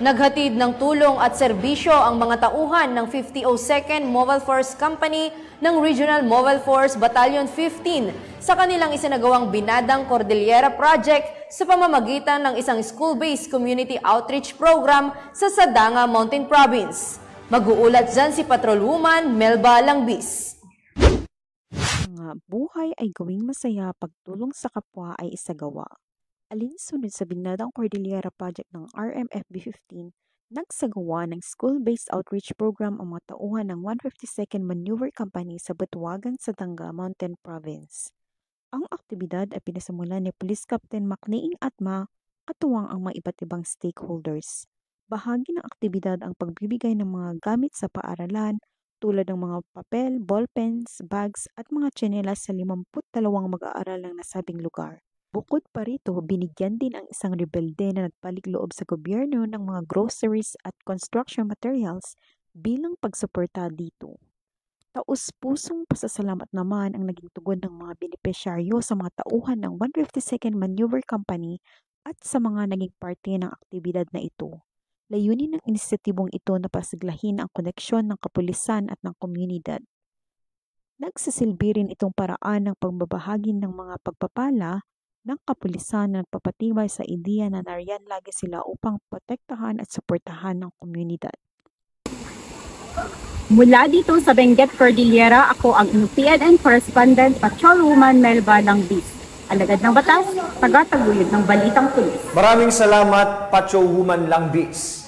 Naghatid ng tulong at serbisyo ang mga tauhan ng 5002nd Mobile Force Company ng Regional Mobile Force Battalion 15 sa kanilang isinagawang Binadang Cordillera Project sa pamamagitan ng isang school-based community outreach program sa Sadanga Mountain Province. Mag-uulat dyan si Patrolwoman Melba Langbis. Mga buhay ay gawing masaya, pagtulong sa kapwa ay isagawa. Alinsunod sa Binadang Cordillera Project ng RMFB-15, nagsagawa ng school-based outreach program ang mga tauhan ng 152nd Maneuver Company sa Butuagan, Sadanga Mountain Province. Ang aktibidad ay pinasimulan ni Police Captain Macneing Atma, katuwang ang mga iba't ibang stakeholders. Bahagi ng aktibidad ang pagbibigay ng mga gamit sa paaralan tulad ng mga papel, ballpens, bags at mga tsinelas sa 52 mag-aaral ng nasabing lugar. Bukod pa rito, binigyan din ang isang rebelde na nagpalig-loob sa gobyerno ng mga groceries at construction materials bilang pagsuporta dito. Taus-pusong pasasalamat naman ang naging tugon ng mga benepisyaryo sa mga tauhan ng 152nd Maneuver Company at sa mga naging parte ng aktibidad na ito. Layunin ng inisyatibong ito na pasiglahin ang koneksyon ng kapulisan at ng komunidad. Nagsisilbi rin itong paraan ng pagbabahagi ng mga pagpapala ng kapulisan na nagpapatibay sa ideya na nariyan lagi sila upang protektahan at suportahan ng komunidad. Mula dito sa Benguet Cordillera, ako ang PNN Correspondent Patrolwoman Melba Langbis. Alagad ng batas, taga-taguyod ng Balitang Pulis. Maraming salamat, Patrolwoman Langbis.